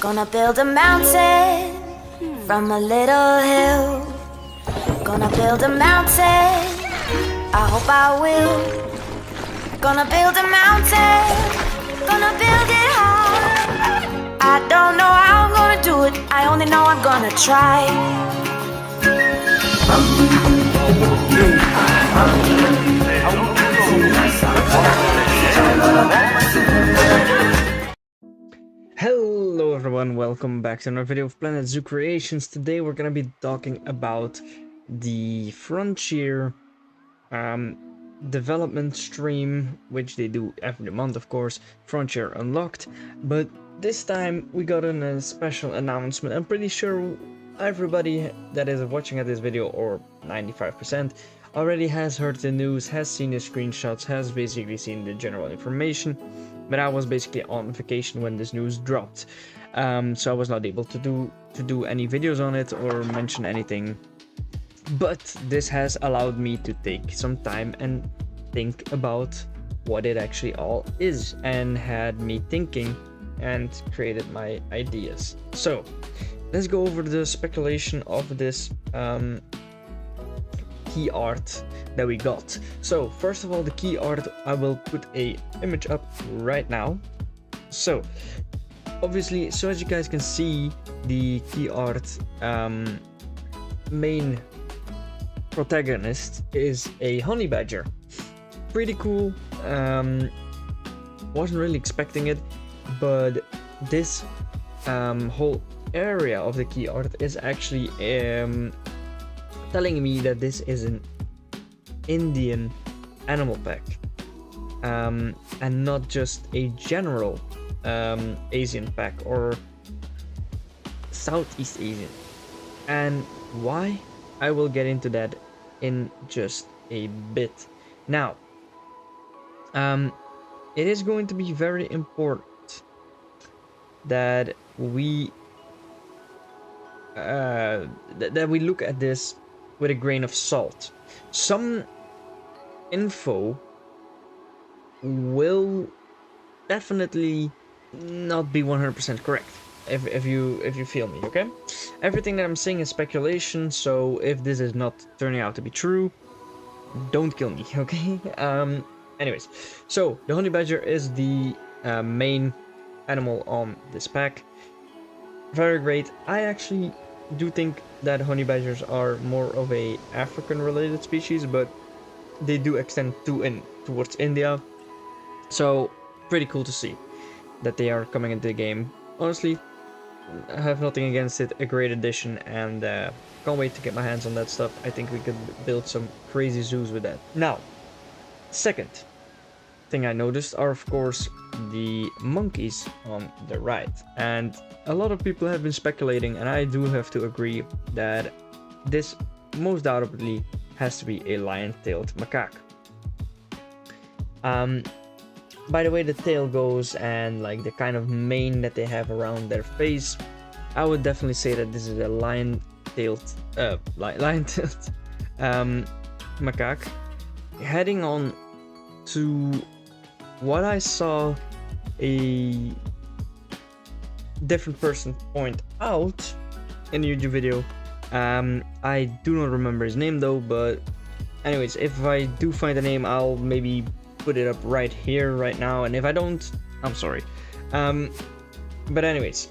Gonna build a mountain from a little hill. Gonna build a mountain, I hope I will. Gonna build a mountain, gonna build it high. I don't know how I'm gonna do it, I only know I'm gonna try. Hello everyone, welcome back to another video of Planet Zoo Creations. Today we're gonna be talking about the Frontier development stream, which they do every month, of course, Frontier Unlocked. But this time we got a special announcement. I'm pretty sure everybody that is watching at this video, or 95%, already has heard the news, has seen the screenshots, has basically seen the general information. But I was basically on vacation when this news dropped, so I was not able to do any videos on it or mention anything. But this has allowed me to take some time and think about what it actually all is, and had me thinking and created my ideas. So let's go over the speculation of this key art that we got. So first of all, the key art, I will put a image up right now. So obviously, so as you guys can see, the key art main protagonist is a honey badger. Pretty cool. Wasn't really expecting it, but this whole area of the key art is actually telling me that this is an Indian animal pack, and not just a general Asian pack or Southeast Asian. And why? I will get into that in just a bit. Now, it is going to be very important that we look at this with a grain of salt. Some info will definitely not be 100% correct, if you feel me, okay? Everything that I'm saying is speculation, so if this is not turning out to be true, don't kill me, okay? Anyways, so the honey badger is the main animal on this pack. Very great. I actually do think that honey badgers are more of a African related species, but they do extend towards India, so pretty cool to see that they are coming into the game. Honestly, I have nothing against it. A great addition, and can't wait to get my hands on that stuff. I think we could build some crazy zoos with that. Now, second thing I noticed are, of course, the monkeys on the right, and a lot of people have been speculating, and I do have to agree that this most doubtedly has to be a lion-tailed macaque. By the way the tail goes, and like the kind of mane that they have around their face, I would definitely say that this is a lion-tailed macaque. Heading on to what I saw a different person point out in the YouTube video. I do not remember his name though, but anyways, if I do find a name, I'll maybe put it up right here right now, and if I don't, I'm sorry. But anyways,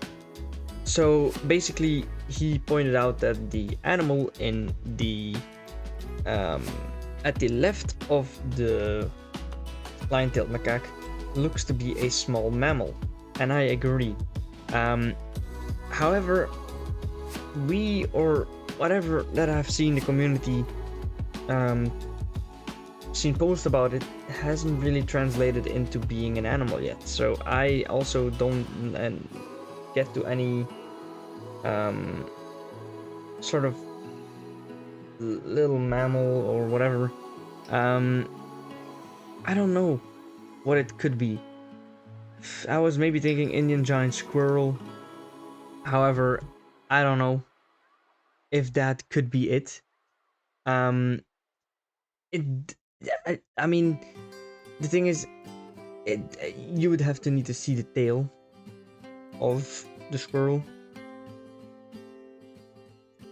so basically he pointed out that the animal in the at the left of the lion-tailed macaque looks to be a small mammal, and I agree. However, we, or whatever that I've seen the community seen posts about it, hasn't really translated into being an animal yet. So I also don't get to any sort of little mammal or whatever. I don't know what it could be. I was maybe thinking Indian giant squirrel. However, I don't know if that could be it. I mean, the thing is, you would have to need to see the tail of the squirrel.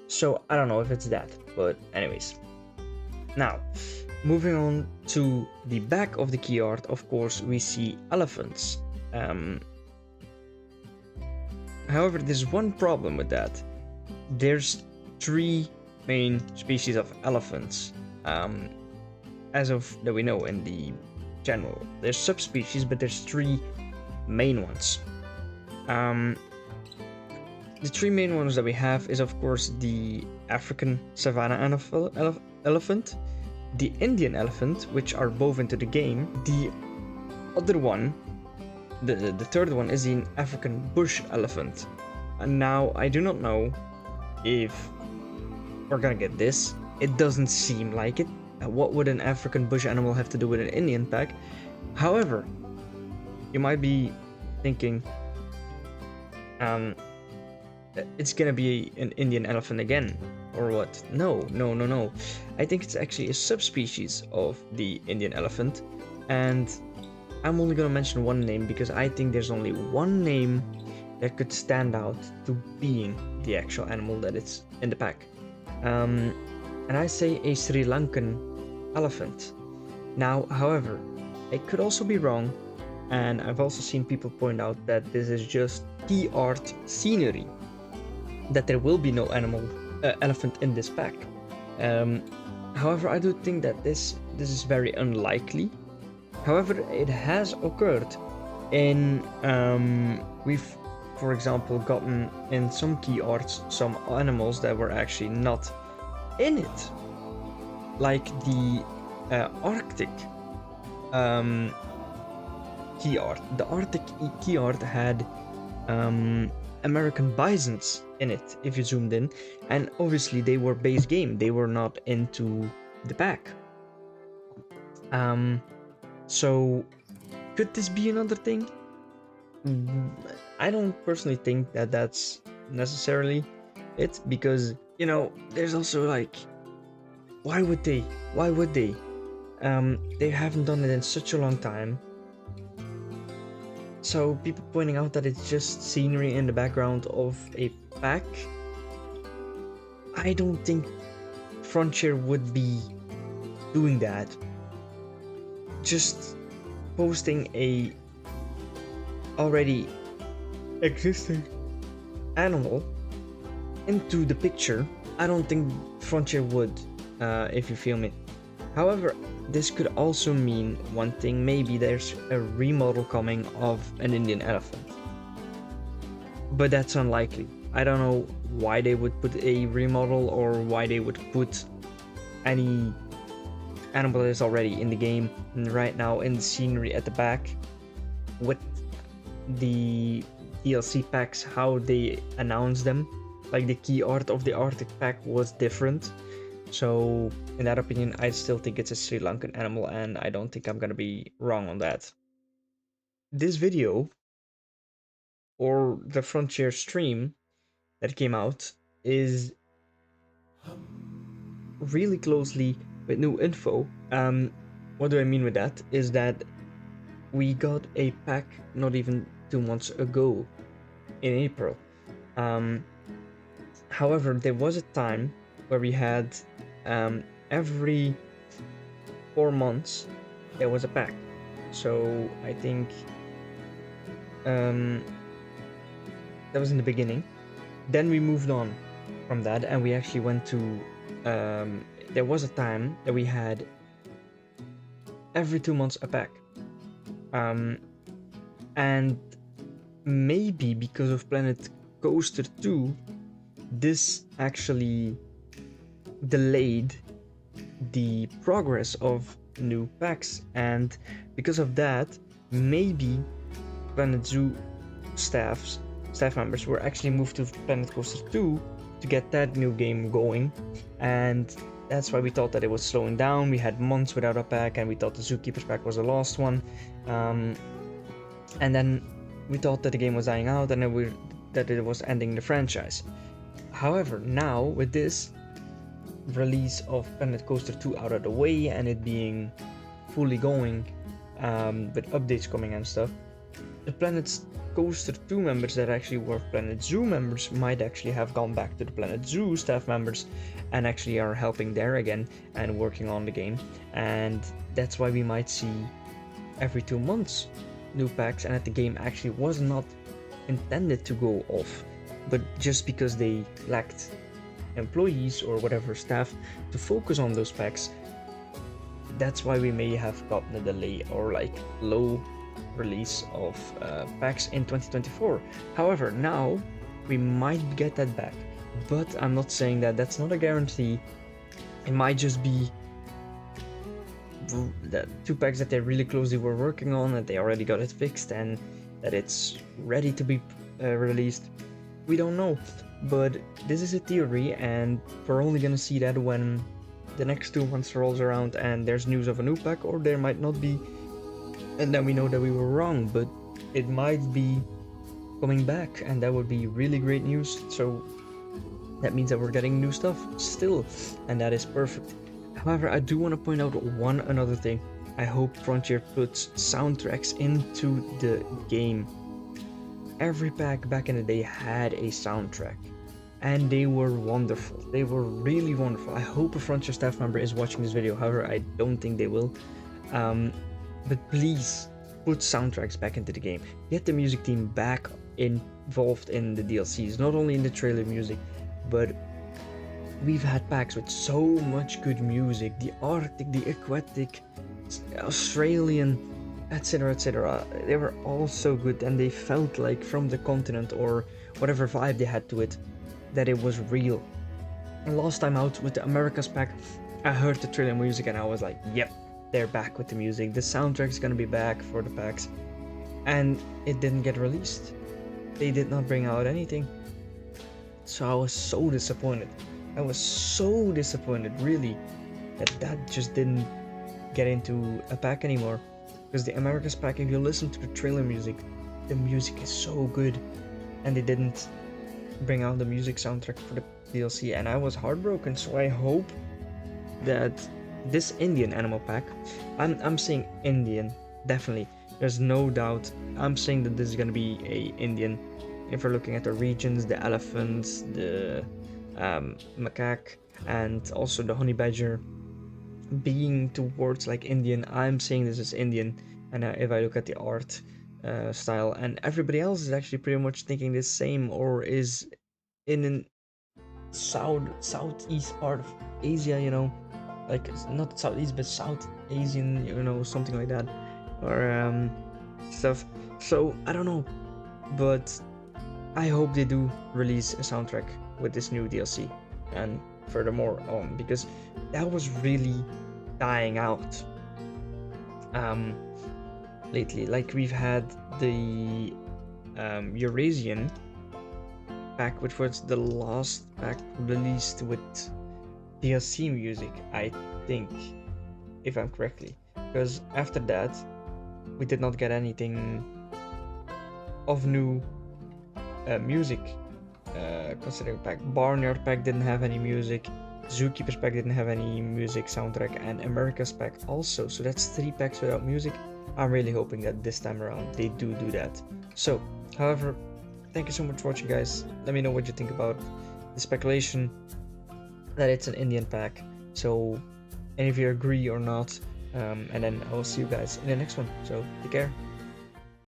So I don't know if it's that, but anyways. Now, moving on to the back of the key art, of course, we see elephants. However, there's one problem with that. There's 3 main species of elephants, as of that we know in the general. There's subspecies, but there's 3 main ones. The 3 main ones that we have is, of course, the African savanna elephant, the Indian elephant, which are both into the game. The other one, the third one, is the African bush elephant. And now, I do not know if we're gonna get this. It doesn't seem like it. What would an African bush animal have to do with an Indian pack? However, you might be thinking, it's gonna be an Indian elephant again, or what? No. I think it's actually a subspecies of the Indian elephant, and I'm only gonna mention one name because I think there's only one name that could stand out to being the actual animal that it's in the pack. And I say a Sri Lankan elephant. Now, however, I could also be wrong, and I've also seen people point out that this is just key art scenery, that there will be no elephant in this pack. However, I do think that this is very unlikely. However, it has occurred in we've, for example, gotten in some key arts some animals that were actually not in it, like the Arctic key art. The Arctic key art had American bisons in it, if you zoomed in, and obviously they were base game, they were not into the pack. So could this be another thing? I don't personally think that that's necessarily it, because, you know, there's also like, why would they they haven't done it in such a long time. So people pointing out that it's just scenery in the background of a pack, I don't think Frontier would be doing that. Just posting a already existing animal into the picture, I don't think Frontier would, if you feel me. However, this could also mean one thing. Maybe there's a remodel coming of an Indian elephant, but that's unlikely. I don't know why they would put a remodel, or why they would put any animal that is already in the game right now in the scenery at the back. With the DLC packs, how they announce them, like the key art of the Arctic pack was different. So in that opinion, I still think it's a Sri Lankan animal, and I don't think I'm gonna be wrong on that. This video, or the Frontier stream that came out, is really closely with new info. What do I mean with that? Is that we got a pack not even 2 months ago in April. However, there was a time where we had every 4 months there was a pack. So I think that was in the beginning. Then we moved on from that, and we actually went to there was a time that we had every 2 months a pack. And maybe because of Planet Coaster 2, this actually delayed the progress of new packs, and because of that, maybe Planet Zoo staff members were actually moved to Planet Coaster 2 to get that new game going, and that's why we thought that it was slowing down. We had months without a pack, and we thought the Zookeeper's pack was the last one, and then we thought that the game was dying out, and that it was ending the franchise. However, now with this release of Planet Coaster 2 out of the way, and it being fully going, with updates coming and stuff, the Planet Coaster 2 members that actually were Planet Zoo members might actually have gone back to the Planet Zoo staff members and actually are helping there again and working on the game. And that's why we might see every 2 months new packs, and that the game actually was not intended to go off, but just because they lacked employees or whatever staff to focus on those packs, that's why we may have gotten a delay or like low release of packs in 2024. However, now we might get that back, but I'm not saying that that's not a guarantee. It might just be that 2 packs that they really closely were working on, that they already got it fixed and that it's ready to be released. We don't know, but this is a theory, and we're only gonna see that when the next 2 months rolls around and there's news of a new pack, or there might not be, and then we know that we were wrong, but it might be coming back, and that would be really great news. So that means that we're getting new stuff still, and that is perfect. However, I do want to point out another thing. I hope Frontier puts soundtracks into the game. Every pack back in the day had a soundtrack, and they were wonderful. They were really wonderful. I hope a Frontier staff member is watching this video. However, I don't think they will. But please put soundtracks back into the game. Get the music team back involved in the DLCs, not only in the trailer music, but we've had packs with so much good music. The Arctic, the Aquatic, Australian, etc, etc. They were all so good, and they felt like from the continent or whatever vibe they had to it, that it was real. And last time out with the Americas pack, I heard the trailer music and I was like, yep, they're back with the music. The soundtrack's gonna be back for the packs. And it didn't get released. They did not bring out anything. So I was so disappointed. I was so disappointed, really, that just didn't get into a pack anymore. Because the Americas pack, if you listen to the trailer music, the music is so good. And they didn't bring out the music soundtrack for the DLC, and I was heartbroken. So I hope that this Indian animal pack, I'm saying Indian, definitely, there's no doubt. I'm saying that this is gonna be a Indian. If we're looking at the regions, the elephants, the macaque, and also the honey badger being towards like Indian, I'm saying this is Indian. And if I look at the art style, and everybody else is actually pretty much thinking the same, or is in an southeast part of Asia, you know, like not southeast but South Asian, you know, something like that, or stuff. So I don't know, but I hope they do release a soundtrack with this new DLC and furthermore on, because that was really dying out lately. Like we've had the Eurasian pack, which was the last pack released with DLC music, I think, if I'm correctly, because after that we did not get anything of new music, considering pack. Barnyard pack didn't have any music, Zookeepers pack didn't have any music soundtrack, and America's pack also. So that's 3 packs without music. I'm really hoping that this time around they do that. So, however, thank you so much for watching, guys. Let me know what you think about the speculation that it's an Indian pack. So, and if you agree or not, and then I will see you guys in the next one. So, take care.